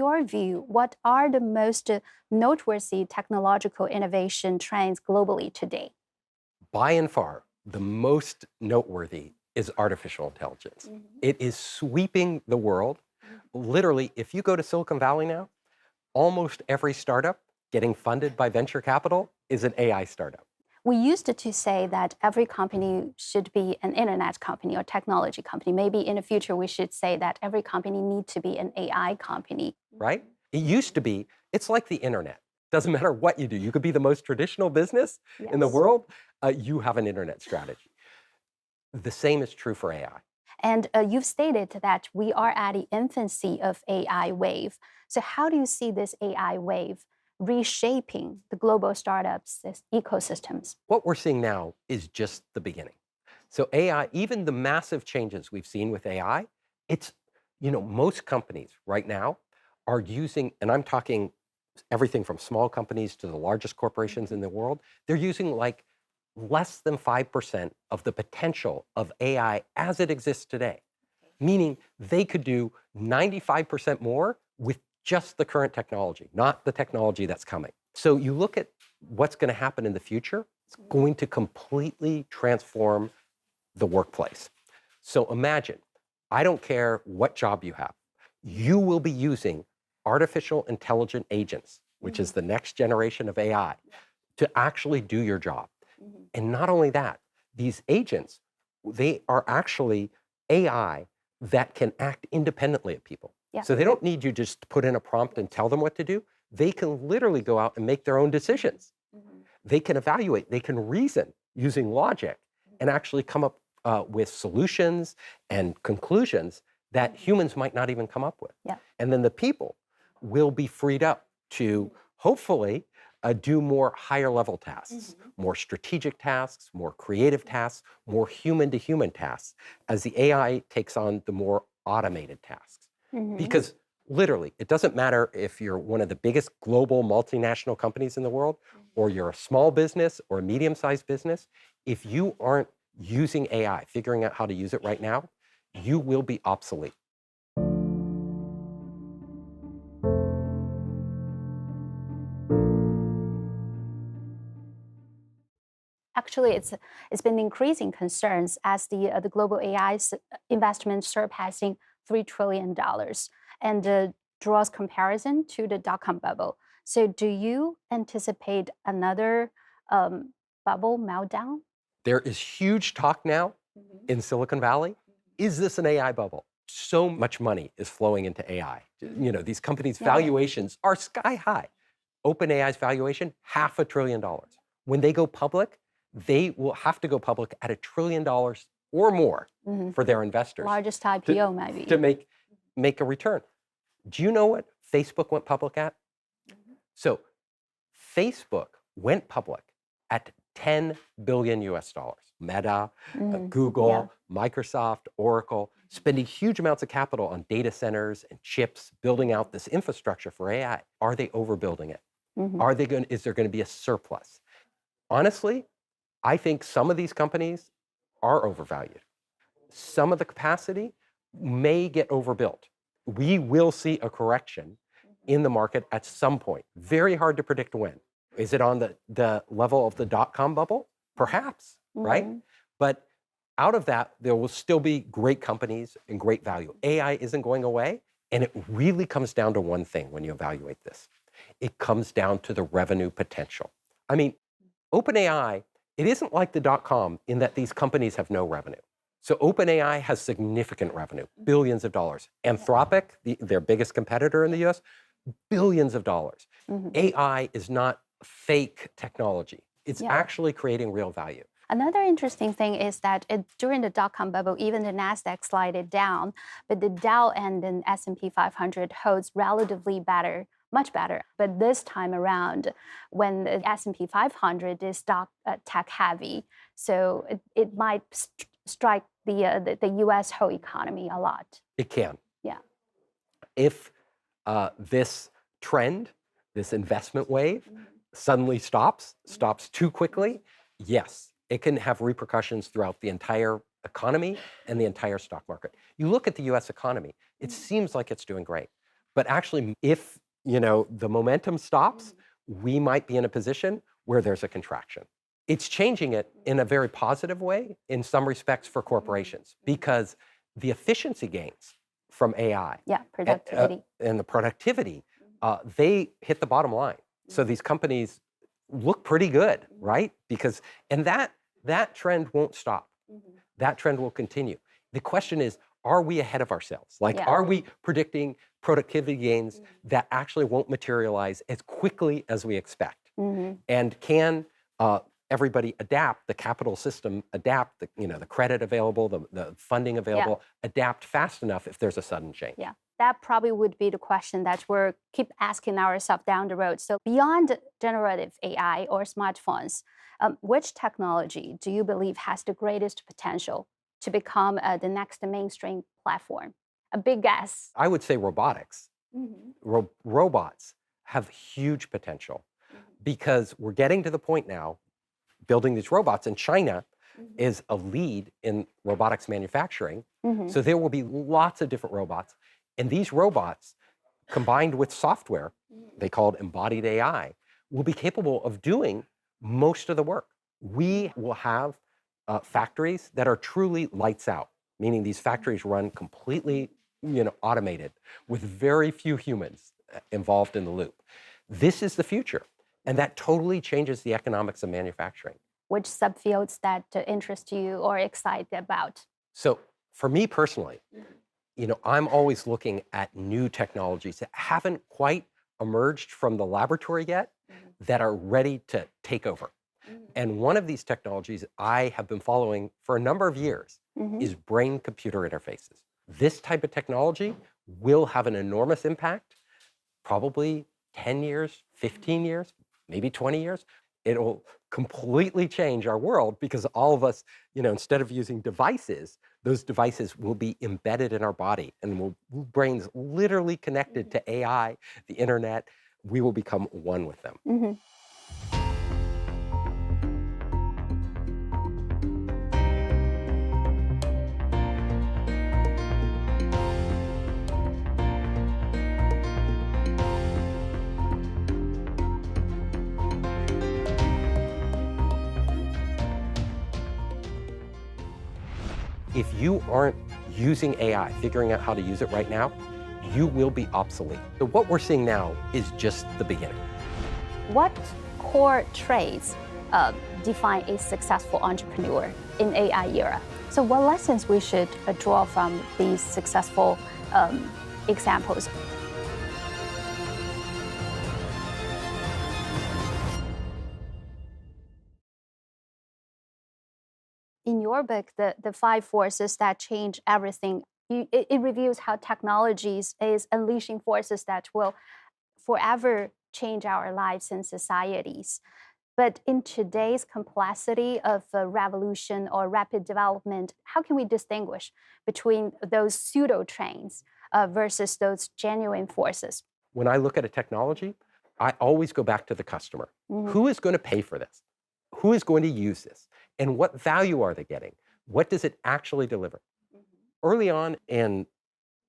your view, what are the most noteworthy technological innovation trends globally today? By and far, the most noteworthy is artificial intelligence. It is sweeping the world. Literally, if you go to Silicon Valley now, almost every startup getting funded by venture capital is an AI startup. We used to say that every company should be an internet company or technology company. Maybe in the future, we should say that every company needs to be an AI company. Right? It used to be, it's like the internet. Doesn't matter what you do. You could be the most traditional business in the world. You have an internet strategy. The same is true for AI. And you've stated that we are at the infancy of AI wave. So how do you see this AI wave reshaping the global startups ecosystems? What we're seeing now is just the beginning. So AI, even the massive changes we've seen with AI, it's, most companies right now are using, and I'm talking everything from small companies to the largest corporations in the world, they're using like less than 5% of the potential of AI as it exists today. Meaning they could do 95% more with just the current technology, not the technology that's coming. So you look at what's going to happen in the future, it's going to completely transform the workplace. So imagine, I don't care what job you have, you will be using artificial intelligent agents, which is the next generation of AI, to actually do your job. And not only that, these agents, they are actually AI that can act independently of people. So they don't need you just to put in a prompt and tell them what to do. They can literally go out and make their own decisions. They can evaluate, they can reason using logic and actually come up with solutions and conclusions that humans might not even come up with. And then the people will be freed up to hopefully do more higher level tasks, more strategic tasks, more creative tasks, more human to human tasks as the AI takes on the more automated tasks. Because literally, it doesn't matter if you're one of the biggest global multinational companies in the world, or you're a small business or a medium-sized business, if you aren't using AI, figuring out how to use it right now, you will be obsolete. Actually, it's been increasing concerns as the global AI investment surpassing $3 trillion and draws comparison to the dot-com bubble. So do you anticipate another bubble meltdown? There is huge talk now in Silicon Valley. Is this an AI bubble? So much money is flowing into AI. These companies' valuations are sky high. OpenAI's valuation, $500 billion. When they go public, they will have to go public at $1 trillion or more for their investors. Largest IPO, maybe. To make a return. Do you know what Facebook went public at? So Facebook went public at 10 billion US dollars. Meta, Google, Microsoft, Oracle, spending huge amounts of capital on data centers and chips, building out this infrastructure for AI. Are they overbuilding it? Is there going to be a surplus? Honestly, I think some of these companies are overvalued. Some of the capacity may get overbuilt. We will see a correction in the market at some point. Very hard to predict when. Is it on the level of the dot-com bubble? Perhaps, right? But out of that, there will still be great companies and great value. AI isn't going away, and it really comes down to one thing when you evaluate this. It comes down to the revenue potential. I mean, OpenAI, it isn't like the dot-com in that these companies have no revenue. So OpenAI has significant revenue, billions of dollars. Anthropic, their biggest competitor in the US, billions of dollars. AI is not fake technology. It's actually creating real value. Another interesting thing is that during the dot-com bubble, even the Nasdaq slided down, but the Dow and the S&P 500 holds relatively better, much better. But this time around, when the S&P 500 is stock tech heavy, so it might strike the U.S. whole economy a lot. It can. Yeah. If this trend, this investment wave, suddenly stops too quickly, yes, it can have repercussions throughout the entire economy and the entire stock market. You look at the US economy, it seems like it's doing great. But actually, if the momentum stops, we might be in a position where there's a contraction. It's changing it in a very positive way in some respects for corporations because the efficiency gains from AI Yeah, productivity. and the productivity, they hit the bottom line. So these companies look pretty good, right? And that trend won't stop. That trend will continue. The question is, are we ahead of ourselves? Like, Yeah. are we predicting productivity gains that actually won't materialize as quickly as we expect? And can everybody adapt, the capital system adapt, the credit available, the funding available, adapt fast enough if there's a sudden change? Yeah, that probably would be the question that we'll keep asking ourselves down the road. So beyond generative AI or smartphones, which technology do you believe has the greatest potential to become the next mainstream platform? A big guess. I would say robotics. Robots have huge potential because we're getting to the point now building these robots, and China is a lead in robotics manufacturing. So there will be lots of different robots. And these robots, combined with software, they call it embodied AI, will be capable of doing most of the work. We will have factories that are truly lights out, meaning these factories run completely automated with very few humans involved in the loop. This is the future. And that totally changes the economics of manufacturing. Which subfields that interest you or excite about? So for me personally, I'm always looking at new technologies that haven't quite emerged from the laboratory yet that are ready to take over. And one of these technologies I have been following for a number of years is brain-computer interfaces. This type of technology will have an enormous impact, probably 10 years, 15 years, maybe 20 years. It'll completely change our world because all of us, instead of using devices, those devices will be embedded in our body and brains literally connected to AI, the internet. We will become one with them. If you aren't using AI, figuring out how to use it right now, you will be obsolete. So what we're seeing now is just the beginning. What core traits define a successful entrepreneur in AI era? So what lessons we should draw from these successful examples? In your book, the five forces that change everything, it reviews how technologies is unleashing forces that will forever change our lives and societies. But in today's complexity of revolution or rapid development, how can we distinguish between those pseudo trends versus those genuine forces? When I look at a technology, I always go back to the customer. Who is going to pay for this? Who is going to use this? And what value are they getting? What does it actually deliver? Early on in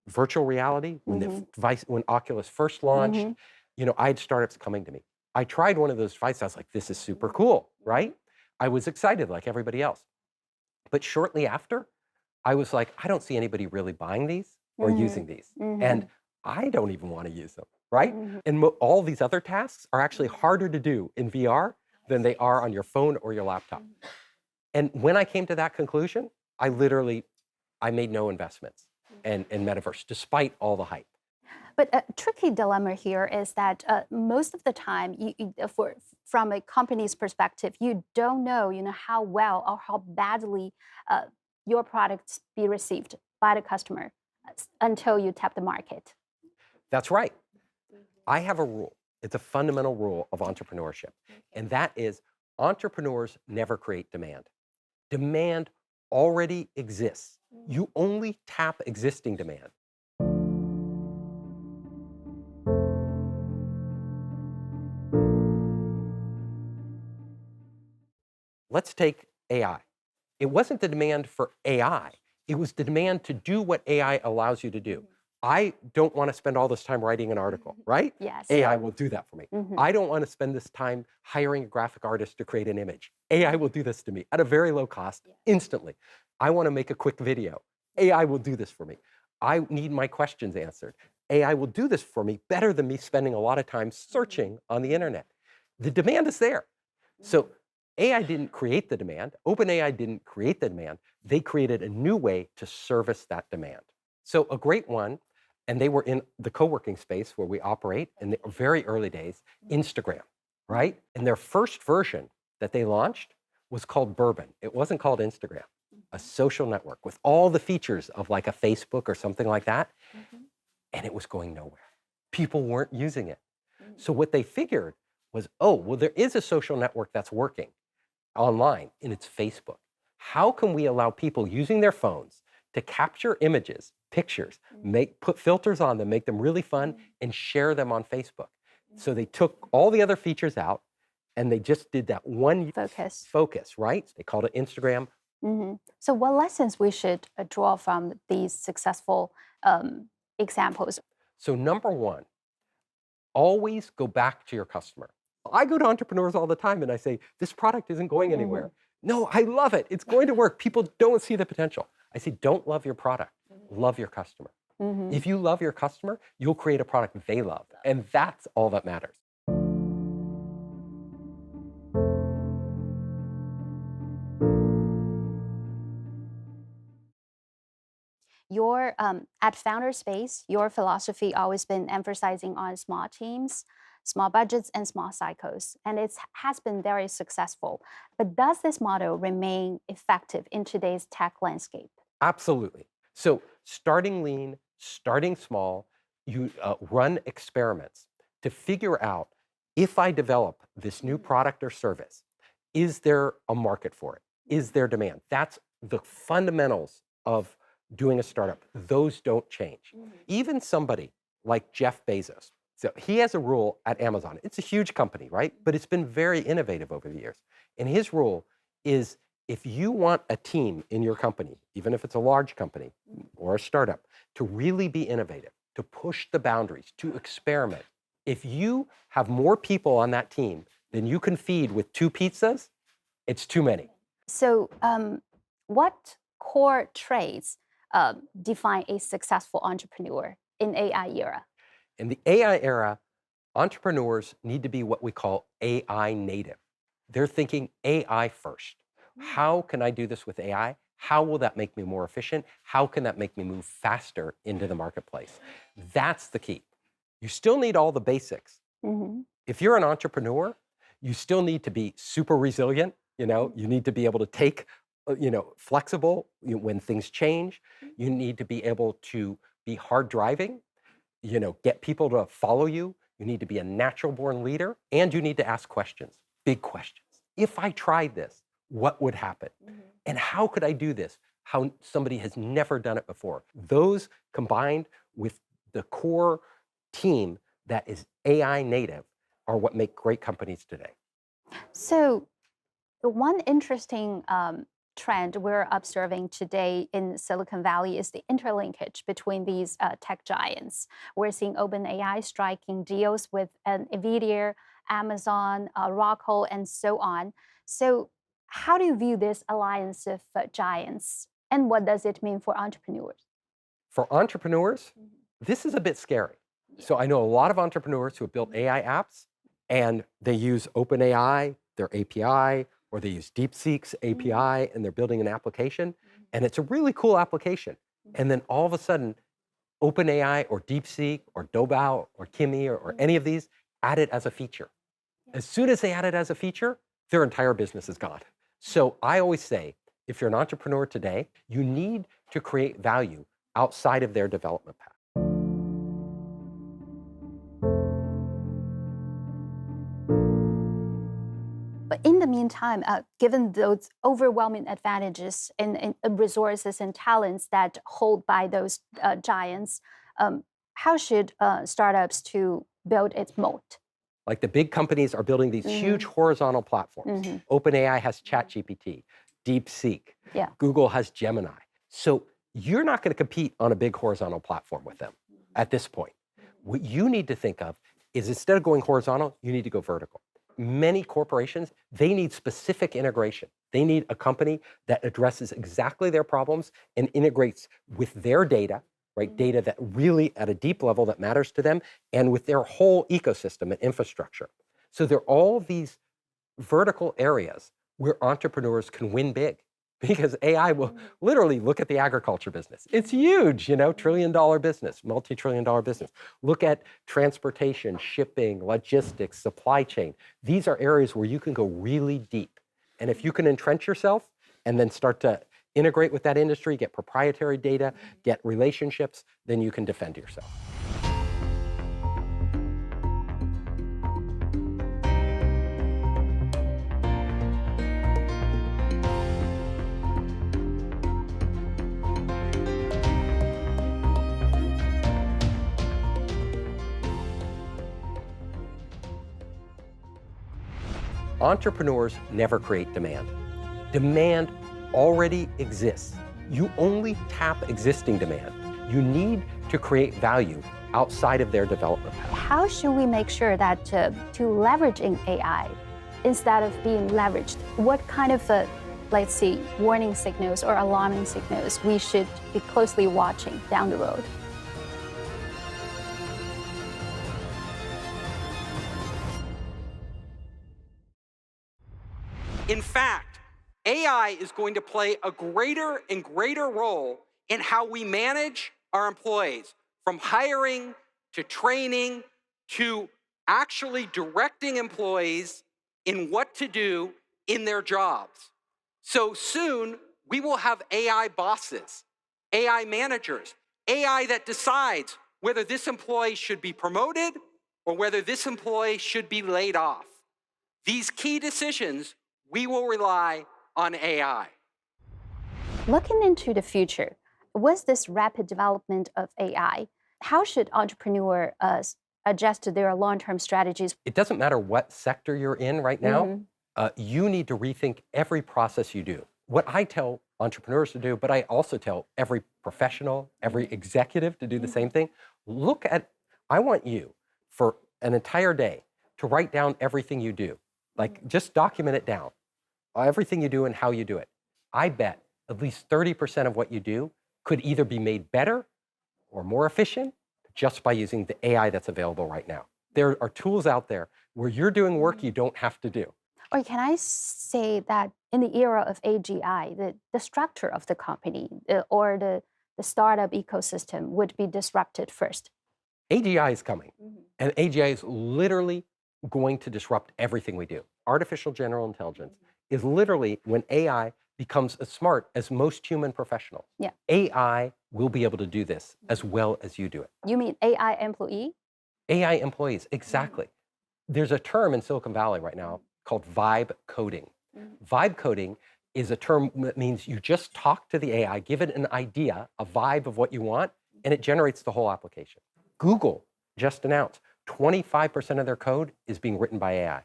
virtual reality, when Oculus first launched, I had startups coming to me. I tried one of those devices. I was like, this is super cool, right? I was excited like everybody else. But shortly after, I was like, I don't see anybody really buying these or using these. And I don't even want to use them, right? And all these other tasks are actually harder to do in VR than they are on your phone or your laptop. And when I came to that conclusion, I made no investments in metaverse, despite all the hype. But a tricky dilemma here is that most of the time, from a company's perspective, you don't know, how well or how badly your products be received by the customer until you tap the market. That's right. I have a rule. It's a fundamental rule of entrepreneurship, and that is entrepreneurs never create demand. Demand already exists. You only tap existing demand. Let's take AI. It wasn't the demand for AI. It was the demand to do what AI allows you to do. I don't want to spend all this time writing an article, right? Yes. AI will do that for me. Mhm. I don't want to spend this time hiring a graphic artist to create an image. AI will do this to me at a very low cost instantly. I want to make a quick video. AI will do this for me. I need my questions answered. AI will do this for me better than me spending a lot of time searching on the internet. The demand is there. So AI didn't create the demand. OpenAI didn't create the demand. They created a new way to service that demand. So a great one, and they were in the co-working space where we operate in the very early days, Instagram, right? And their first version that they launched was called Bourbon. It wasn't called Instagram, a social network with all the features of like a Facebook or something like that. And it was going nowhere. People weren't using it. So what they figured was, oh, well, there is a social network that's working online, and it's Facebook. How can we allow people using their phones to capture images, pictures, put filters on them, make them really fun, and share them on Facebook? So they took all the other features out, and they just did that one focus, right? They called it Instagram. So what lessons we should draw from these successful examples? So number one, always go back to your customer. I go to entrepreneurs all the time and I say, this product isn't going anywhere. No, I love it. It's going to work. People don't see the potential. I say, don't love your product. Love your customer. If you love your customer, you'll create a product they love. And that's all that matters. Your at Founder Space, your philosophy always been emphasizing on small teams, small budgets, and small cycles, and it has been very successful. But does this model remain effective in today's tech landscape? Absolutely. So starting lean, starting small, you run experiments to figure out, if I develop this new product or service, is there a market for it? Is there demand? That's the fundamentals of doing a startup. Those don't change. Even somebody like Jeff Bezos, so he has a rule at Amazon. It's a huge company, right? But it's been very innovative over the years. And his rule is, if you want a team in your company, even if it's a large company or a startup, to really be innovative, to push the boundaries, to experiment, if you have more people on that team than you can feed with 2 pizzas, it's too many. So, what core traits define a successful entrepreneur in AI era? In the AI era, entrepreneurs need to be what we call AI native. They're thinking AI first. How can I do this with AI? How will that make me more efficient? How can that make me move faster into the marketplace? That's the key. You still need all the basics. If you're an entrepreneur, you still need to be super resilient. You need to be able to take, flexible when things change. You need to be able to be hard driving, get people to follow you. You need to be a natural born leader, and you need to ask questions, big questions. If I tried this, what would happen? And how could I do this? How somebody has never done it before. Those combined with the core team that is AI native are what make great companies today. So, the one interesting trend we're observing today in Silicon Valley is the interlinkage between these tech giants. We're seeing OpenAI striking deals with NVIDIA, Amazon, Rockwell, and so on. So, how do you view this alliance of giants, and what does it mean for entrepreneurs? For entrepreneurs, this is a bit scary. So I know a lot of entrepreneurs who have built AI apps, and they use OpenAI, their API, or they use DeepSeek's API, and they're building an application, and it's a really cool application. And then all of a sudden, OpenAI or DeepSeek or Doubao or Kimi or any of these add it as a feature. As soon as they add it as a feature, their entire business is gone. So I always say, if you're an entrepreneur today, you need to create value outside of their development path. But in the meantime, given those overwhelming advantages in resources and talents that hold by those giants, how should startups to build its moat? Like the big companies are building these huge horizontal platforms. OpenAI has ChatGPT, DeepSeek, Yeah. Google has Gemini. So you're not going to compete on a big horizontal platform with them. at this point. What you need to think of is instead of going horizontal, you need to go vertical. Many corporations, they need specific integration. They need a company that addresses exactly their problems and integrates with their data, right? Data that really at a deep level that matters to them, and with their whole ecosystem and infrastructure. So there are all these vertical areas where entrepreneurs can win big because AI will literally look at the agriculture business. It's huge, trillion-dollar business, multi-trillion-dollar business. Look at transportation, shipping, logistics, supply chain. These are areas where you can go really deep. And if you can entrench yourself and then start to integrate with that industry, get proprietary data, get relationships, then you can defend yourself. Entrepreneurs never create demand. Demand already exists. You only tap existing demand. You need to create value outside of their development path. How should we make sure that to leveraging AI instead of being leveraged? What kind of, let's see, warning signals or alarming signals we should be closely watching down the road? In fact, AI is going to play a greater and greater role in how we manage our employees, from hiring to training to actually directing employees in what to do in their jobs. So soon, we will have AI bosses, AI managers, AI that decides whether this employee should be promoted or whether this employee should be laid off. These key decisions, we will rely on AI. Looking into the future, with this rapid development of AI, how should entrepreneurs adjust to their long-term strategies? It doesn't matter what sector you're in right now, you need to rethink every process you do. What I tell entrepreneurs to do, but I also tell every professional, every executive to do the same thing. I want you for an entire day to write down everything you do. Like, just document it down, everything you do and how you do it. I bet at least 30% of what you do could either be made better or more efficient just by using the AI that's available right now. There are tools out there where you're doing work you don't have to do. Or can I say that in the era of AGI, the structure of the company or the startup ecosystem would be disrupted first? AGI is coming, and AGI is literally going to disrupt everything we do. Artificial general intelligence is literally when AI becomes as smart as most human professionals. Yeah. AI will be able to do this as well as you do it. You mean AI employee? AI employees, exactly. There's a term in Silicon Valley right now called vibe coding. Vibe coding is a term that means you just talk to the AI, give it an idea, a vibe of what you want, and it generates the whole application. Google just announced 25% of their code is being written by AI.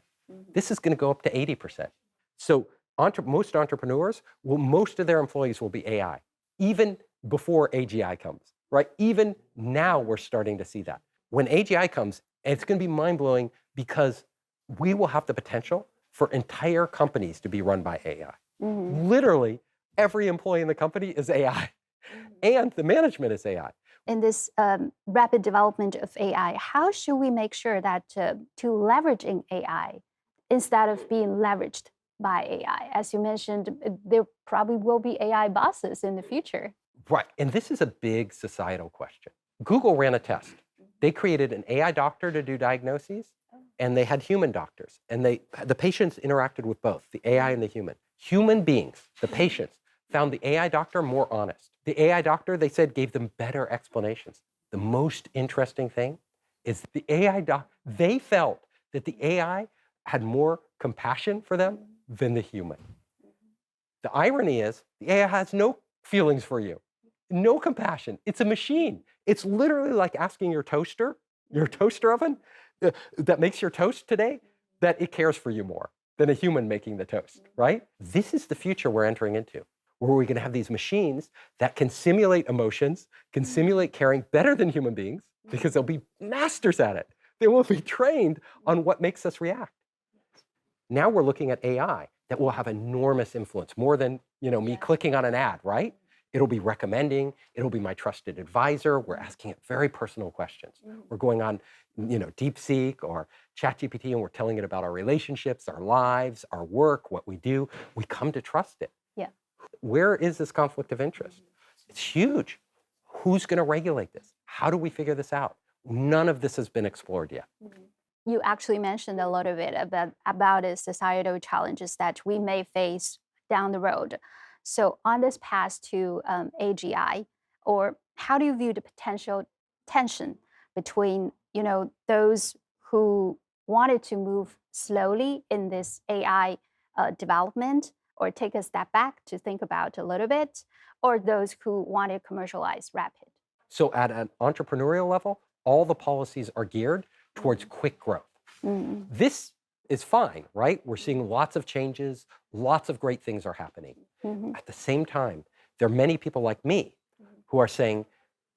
This is going to go up to 80%. So most entrepreneurs, most of their employees will be AI, even before AGI comes, right? Even now we're starting to see that. When AGI comes, it's going to be mind-blowing because we will have the potential for entire companies to be run by AI. Literally, every employee in the company is AI, and the management is AI. In this rapid development of AI, how should we make sure that to leveraging AI instead of being leveraged by AI? As you mentioned, there probably will be AI bosses in the future. Right, and this is a big societal question. Google ran a test. They created an AI doctor to do diagnoses, and they had human doctors. And the patients interacted with both, the AI and the human. Human beings, the patients, found the AI doctor more honest. The AI doctor, they said, gave them better explanations. The most interesting thing is the they felt that the AI had more compassion for them than the human. The irony is the AI has no feelings for you, no compassion. It's a machine. It's literally like asking your toaster oven that makes your toast today, that it cares for you more than a human making the toast, right? This is the future we're entering into. where we're going to have these machines that can simulate emotions, can simulate caring better than human beings, because they'll be masters at it. They will be trained on what makes us react. Now we're looking at AI that will have enormous influence, more than me clicking on an ad, right? It'll be recommending, it'll be my trusted advisor. We're asking it very personal questions. We're going on, DeepSeek or ChatGPT, and we're telling it about our relationships, our lives, our work, what we do. We come to trust it. Yeah. Where is this conflict of interest? It's huge. Who's going to regulate this? How do we figure this out? None of this has been explored yet. You actually mentioned a little bit about the societal challenges that we may face down the road. So on this path to AGI, or how do you view the potential tension between those who wanted to move slowly in this AI development, or take a step back to think about a little bit, or those who want to commercialize rapid? So at an entrepreneurial level, all the policies are geared towards quick growth. This is fine, right? We're seeing lots of changes, lots of great things are happening. At the same time, there are many people like me who are saying,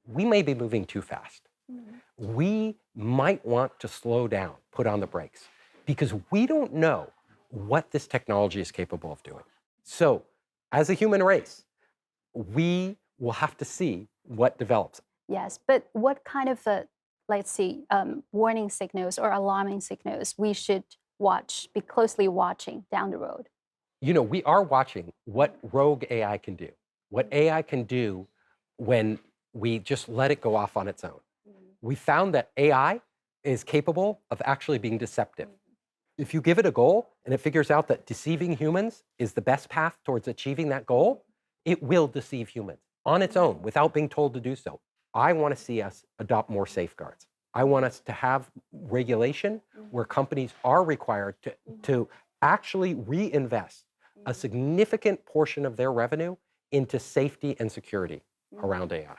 we may be moving too fast. We might want to slow down, put on the brakes, because we don't know what this technology is capable of doing. So as a human race, we will have to see what develops. Yes, but what kind of, let's see, warning signals or alarming signals we should be closely watching down the road? We are watching what rogue AI can do, what AI can do when we just let it go off on its own. We found that AI is capable of actually being deceptive. If you give it a goal and it figures out that deceiving humans is the best path towards achieving that goal, it will deceive humans on its own without being told to do so. I want to see us adopt more safeguards. I want us to have regulation where companies are required to actually reinvest a significant portion of their revenue into safety and security around AI.